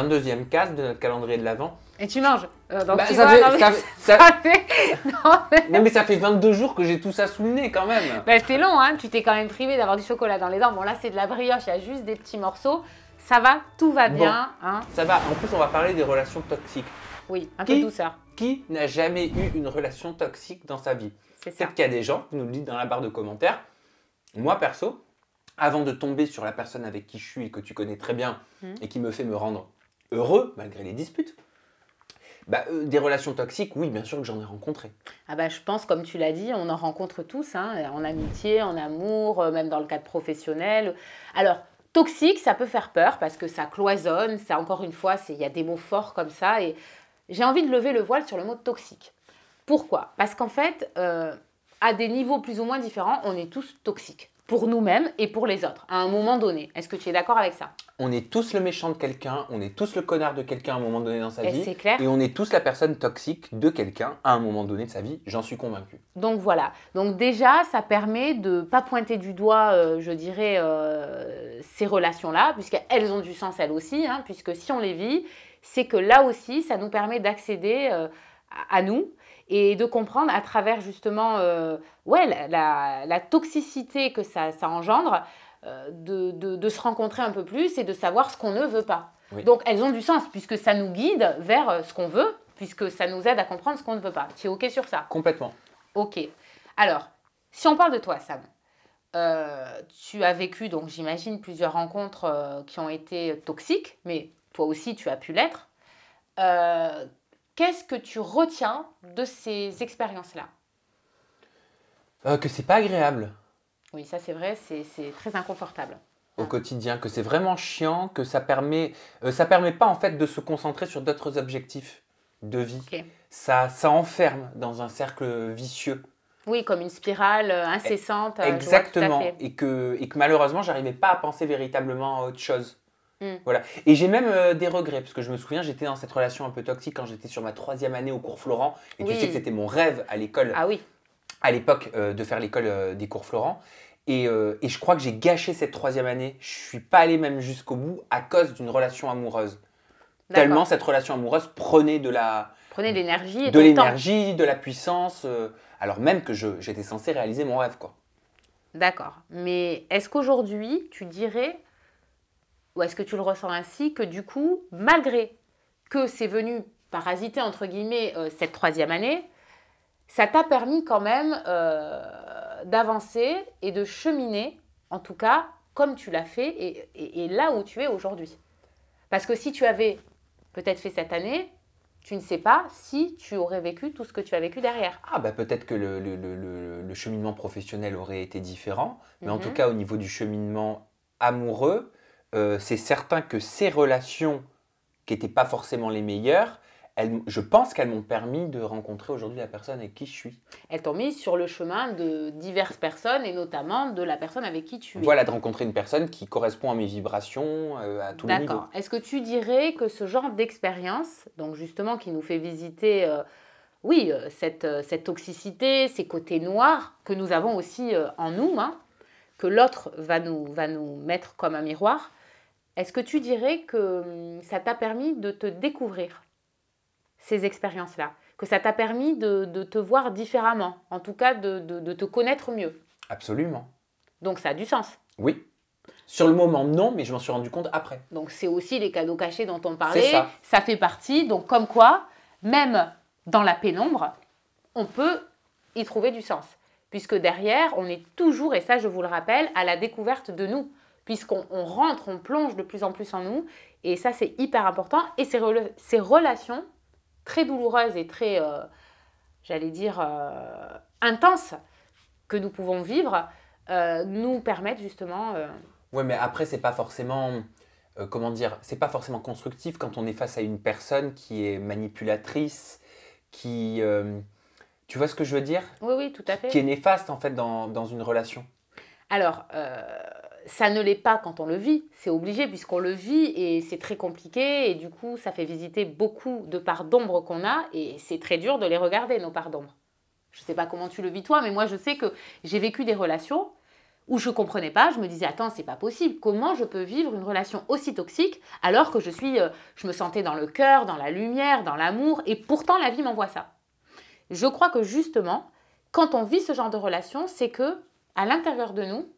22e case de notre calendrier de l'Avent. Et tu manges. Donc Bah, tu ça vois, fait- non, mais ça- ça- ça fait- non, mais- Non mais ça fait 22 jours que j'ai tout ça sous le nez quand même. Ben, c'est long, hein. Tu t'es quand même privé d'avoir du chocolat dans les dents. Bon, là, c'est de la brioche, il y a juste des petits morceaux. Ça va, tout va Bon. bien. Hein. Ça va, en plus on va parler des relations toxiques. Oui, un peu de Qui douceur. Qui n'a jamais eu une relation toxique dans sa vie? C'est ça. Peut-être qu'il y a des gens qui nous le disent dans la barre de commentaires. Moi perso, avant de tomber sur la personne avec qui je suis et que tu connais très bien et qui me fait me rendre heureux malgré les disputes, des relations toxiques, oui, bien sûr que j'en ai rencontré. Ah bah, je pense, comme tu l'as dit, on en rencontre tous, hein, en amitié, en amour, même dans le cadre professionnel. Alors, toxique, ça peut faire peur parce que ça cloisonne, ça, encore une fois, il y a des mots forts comme ça. Et j'ai envie de lever le voile sur le mot toxique. Pourquoi? Parce qu'en fait, à des niveaux plus ou moins différents, on est tous toxiques. Pour nous-mêmes et pour les autres, à un moment donné. Est-ce que tu es d'accord avec ça? On est tous le méchant de quelqu'un, on est tous le connard de quelqu'un à un moment donné dans sa Et vie. c'est clair. Et on est tous la personne toxique de quelqu'un à un moment donné de sa vie, j'en suis convaincu. Donc voilà, donc déjà ça permet de ne pas pointer du doigt, je dirais, ces relations-là, puisqu'elles ont du sens elles aussi, hein, puisque si on les vit, c'est que là aussi ça nous permet d'accéder à nous et de comprendre à travers justement la toxicité que ça engendre, de se rencontrer un peu plus et de savoir ce qu'on ne veut pas. Oui. Donc elles ont du sens puisque ça nous guide vers ce qu'on veut, puisque ça nous aide à comprendre ce qu'on ne veut pas. Tu es OK sur ça? Complètement. Ok. Alors, si on parle de toi, Sam, tu as vécu, donc j'imagine, plusieurs rencontres qui ont été toxiques, mais toi aussi, tu as pu l'être. Qu'est-ce que tu retiens de ces expériences-là? Que c'est pas agréable Oui, ça c'est vrai, c'est très inconfortable. au quotidien, que c'est vraiment chiant, que ça permet pas en fait de se concentrer sur d'autres objectifs de vie. Ok. Ça enferme dans un cercle vicieux. Oui, comme une spirale incessante. je vois tout à Exactement. fait. Et que malheureusement, j'arrivais pas à penser véritablement à autre chose. Mm. Voilà. Et j'ai même des regrets, parce que je me souviens, j'étais dans cette relation un peu toxique quand j'étais sur ma 3e année au cours Florent. Et Oui. tu sais que c'était mon rêve à l'école, Ah oui, à l'époque, de faire l'école des cours Florent. Et je crois que j'ai gâché cette 3e année. Je suis pas allé même jusqu'au bout à cause d'une relation amoureuse. Tellement d'accord. cette relation amoureuse prenait de Prenez de l'énergie et de ton temps. l'énergie, de la puissance, alors même que j'étais censé réaliser mon rêve, quoi. D'accord. Mais est-ce qu'aujourd'hui, tu dirais, ou est-ce que tu le ressens ainsi, que du coup, malgré que c'est venu parasiter, entre guillemets, cette 3e année, ça t'a permis quand même d'avancer et de cheminer, en tout cas, comme tu l'as fait et là où tu es aujourd'hui. Parce que si tu avais peut-être fait cette année, tu ne sais pas si tu aurais vécu tout ce que tu as vécu derrière. Ah bah peut-être que le cheminement professionnel aurait été différent, mais en Mhm. tout cas au niveau du cheminement amoureux, c'est certain que ces relations qui n'étaient pas forcément les meilleures, je pense qu'elles m'ont permis de rencontrer aujourd'hui la personne avec qui je suis. Elles t'ont mis sur le chemin de diverses personnes et notamment de la personne avec qui tu es. Voilà, de rencontrer une personne qui correspond à mes vibrations, à tous les niveaux. D'accord. Est-ce que tu dirais que ce genre d'expérience, donc justement qui nous fait visiter, cette toxicité, ces côtés noirs que nous avons aussi en nous, hein, que l'autre va nous mettre comme un miroir, est-ce que tu dirais que ça t'a permis de te découvrir ces expériences-là, que ça t'a permis de te voir différemment, en tout cas de te connaître mieux? Absolument. Donc ça a du sens. Oui. Sur le moment, non, mais je m'en suis rendu compte après. Donc c'est aussi les cadeaux cachés dont on parlait, C'est ça. ça fait partie. Donc comme quoi, même dans la pénombre, on peut y trouver du sens. Puisque derrière, on est toujours, et ça je vous le rappelle, à la découverte de nous. Puisqu'on rentre, on plonge de plus en plus en nous. Et ça c'est hyper important. Et ces relations très douloureuses et très, intenses que nous pouvons vivre, nous permettent justement... Ouais, mais après, c'est pas forcément, c'est pas forcément constructif quand on est face à une personne qui est manipulatrice, qui, tu vois ce que je veux dire? Oui, oui, tout à fait. Qui est néfaste en fait dans une relation. Alors, ça ne l'est pas quand on le vit, c'est obligé puisqu'on le vit et c'est très compliqué et du coup, ça fait visiter beaucoup de parts d'ombre qu'on a et c'est très dur de les regarder, nos parts d'ombre. Je ne sais pas comment tu le vis toi, mais moi, je sais que j'ai vécu des relations où je ne comprenais pas, je me disais, attends, c'est pas possible, comment je peux vivre une relation aussi toxique alors que je me sentais dans le cœur, dans la lumière, dans l'amour, et pourtant la vie m'envoie ça. Je crois que justement, quand on vit ce genre de relation, c'est que à l'intérieur de nous,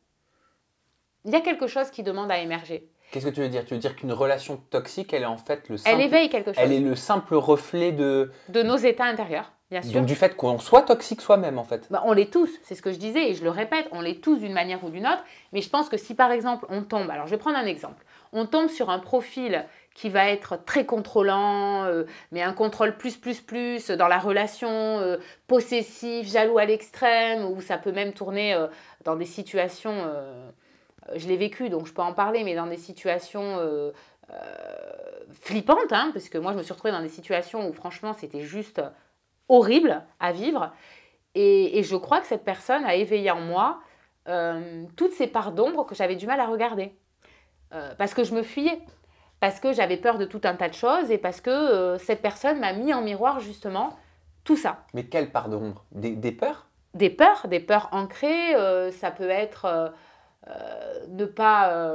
il y a quelque chose qui demande à émerger. Qu'est-ce que tu veux dire? Tu veux dire qu'une relation toxique, elle est en fait Elle éveille quelque chose. Elle est le simple reflet de nos états intérieurs, bien sûr. Donc du fait qu'on soit toxique soi-même en fait. On l'est tous, c'est ce que je disais et je le répète, on l'est tous d'une manière ou d'une autre. Mais je pense que si par exemple on tombe, alors je vais prendre un exemple, on tombe sur un profil qui va être très contrôlant, mais un contrôle plus dans la relation, possessif, jaloux à l'extrême, où ça peut même tourner dans des situations, je l'ai vécu donc je peux en parler, mais dans des situations flippantes, hein, parce que moi je me suis retrouvée dans des situations où franchement c'était juste horrible à vivre. Et je crois que cette personne a éveillé en moi toutes ces parts d'ombre que j'avais du mal à regarder. Parce que je me fuyais, parce que j'avais peur de tout un tas de choses et parce que cette personne m'a mis en miroir justement tout ça. Mais quelle part d'ombre? Des peurs? Des peurs ancrées. Ça peut être ne pas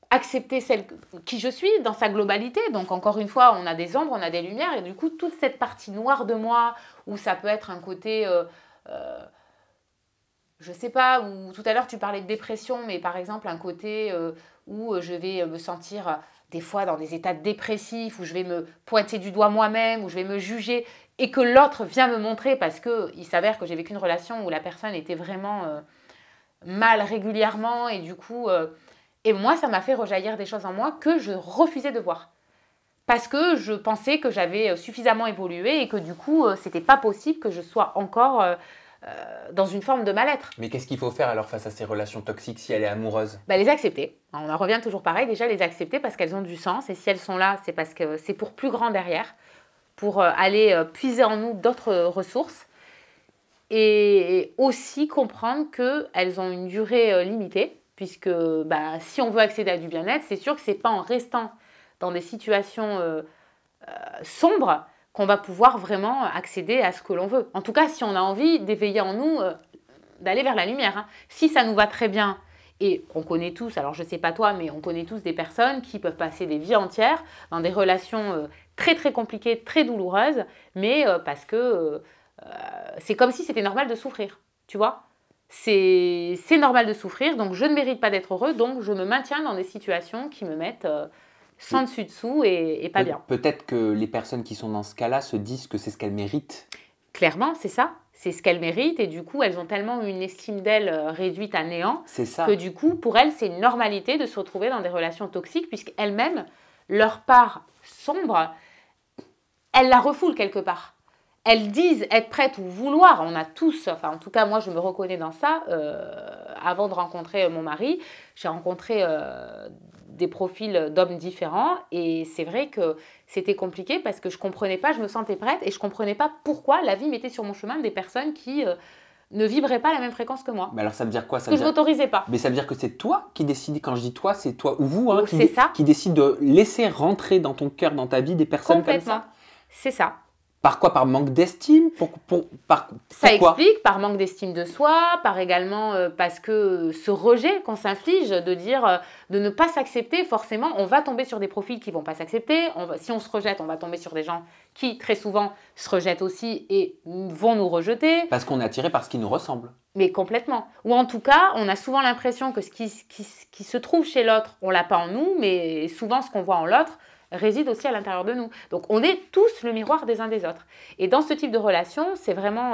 accepter celle qui je suis dans sa globalité. Donc encore une fois, on a des ombres, on a des lumières et du coup toute cette partie noire de moi où ça peut être un côté je sais pas, où tout à l'heure tu parlais de dépression, mais par exemple un côté où je vais me sentir des fois dans des états dépressifs, où je vais me pointer du doigt moi-même, où je vais me juger, et que l'autre vient me montrer parce qu'il s'avère que j'ai vécu une relation où la personne était vraiment mal régulièrement, et du coup, et moi ça m'a fait rejaillir des choses en moi que je refusais de voir. Parce que je pensais que j'avais suffisamment évolué et que du coup, c'était pas possible que je sois encore dans une forme de mal-être. Mais qu'est-ce qu'il faut faire alors face à ces relations toxiques si elle est amoureuse? Les accepter. On en revient toujours pareil, déjà les accepter parce qu'elles ont du sens. Et si elles sont là, c'est parce que c'est pour plus grand derrière, pour aller puiser en nous d'autres ressources. Et aussi comprendre qu'elles ont une durée limitée, puisque si on veut accéder à du bien-être, c'est sûr que ce n'est pas en restant dans des situations sombres qu'on va pouvoir vraiment accéder à ce que l'on veut. En tout cas, si on a envie d'éveiller en nous, d'aller vers la lumière. Hein. Si ça nous va très bien, et on connaît tous, alors je ne sais pas toi, mais on connaît tous des personnes qui peuvent passer des vies entières dans des relations très très compliquées, très douloureuses, mais parce que c'est comme si c'était normal de souffrir, tu vois. C'est normal de souffrir, donc je ne mérite pas d'être heureux, donc je me maintiens dans des situations qui me mettent sans dessus-dessous et pas bien. Peut-être que les personnes qui sont dans ce cas-là se disent que c'est ce qu'elles méritent. Clairement, c'est ça. C'est ce qu'elles méritent et du coup, elles ont tellement une estime d'elles réduite à néant que du coup, pour elles, c'est une normalité de se retrouver dans des relations toxiques puisqu'elles-mêmes, leur part sombre, elles la refoulent quelque part. Elles disent être prêtes ou vouloir, on a tous, enfin en tout cas moi je me reconnais dans ça, avant de rencontrer mon mari, j'ai rencontré des profils d'hommes différents et c'est vrai que c'était compliqué parce que je ne comprenais pas, je me sentais prête et je ne comprenais pas pourquoi la vie mettait sur mon chemin des personnes qui ne vibraient pas à la même fréquence que moi. Mais alors ça veut dire quoi? Que je ne m'autorisais pas. Mais ça veut dire que c'est toi qui décides, quand je dis toi, c'est toi ou vous qui décide de laisser rentrer dans ton cœur, dans ta vie des personnes comme ça? C'est ça. Par quoi? Par manque d'estime? Ça explique par manque d'estime de soi, par également parce que ce rejet qu'on s'inflige de dire de ne pas s'accepter, forcément, on va tomber sur des profils qui ne vont pas s'accepter. Si on se rejette, on va tomber sur des gens qui, très souvent, se rejettent aussi et vont nous rejeter. Parce qu'on est attiré par ce qui nous ressemble. Mais complètement. Ou en tout cas, on a souvent l'impression que ce qui se trouve chez l'autre, on ne l'a pas en nous, mais souvent ce qu'on voit en l'autre réside aussi à l'intérieur de nous. Donc on est tous le miroir des uns des autres. Et dans ce type de relation, c'est vraiment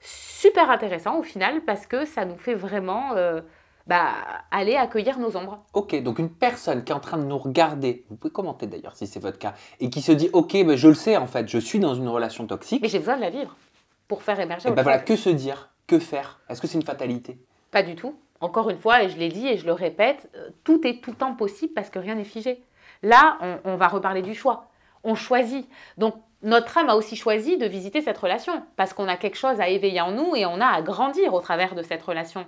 super intéressant au final parce que ça nous fait vraiment aller accueillir nos ombres. Ok, donc une personne qui est en train de nous regarder, vous pouvez commenter d'ailleurs si c'est votre cas, et qui se dit ok, je le sais en fait, je suis dans une relation toxique. Mais j'ai besoin de la vivre pour faire émerger. Et voilà, que se dire? Que faire? Est-ce que c'est une fatalité? Pas du tout. Encore une fois, et je l'ai dit et je le répète, tout est tout le temps possible parce que rien n'est figé. Là, on va reparler du choix. On choisit. Donc, notre âme a aussi choisi de visiter cette relation parce qu'on a quelque chose à éveiller en nous et on a à grandir au travers de cette relation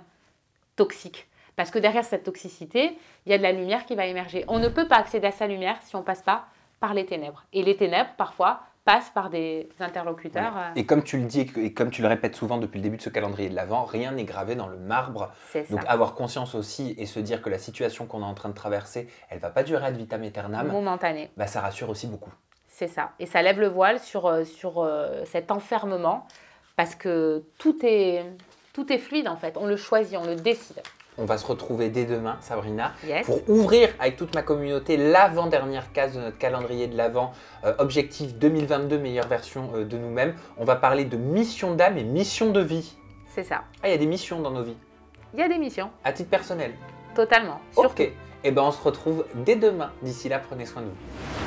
toxique. Parce que derrière cette toxicité, il y a de la lumière qui va émerger. On ne peut pas accéder à sa lumière si on ne passe pas par les ténèbres. Et les ténèbres, parfois, passe par des interlocuteurs. Et comme tu le dis et comme tu le répètes souvent depuis le début de ce calendrier de l'Avent, rien n'est gravé dans le marbre. C'est ça. Donc avoir conscience aussi et se dire que la situation qu'on est en train de traverser, elle va pas durer ad vitam aeternam, Momentané. bah, ça rassure aussi beaucoup. C'est ça. Et ça lève le voile sur cet enfermement parce que tout est fluide en fait. On le choisit, on le décide. On va se retrouver dès demain, Sabrina, Yes. pour ouvrir avec toute ma communauté l'avant-dernière case de notre calendrier de l'Avent, objectif 2022, meilleure version de nous-mêmes. On va parler de mission d'âme et mission de vie. C'est ça. Ah, il y a des missions dans nos vies, Il y a des missions, à titre personnel. totalement. Ok, Surtout. et ben on se retrouve dès demain. D'ici là, prenez soin de vous.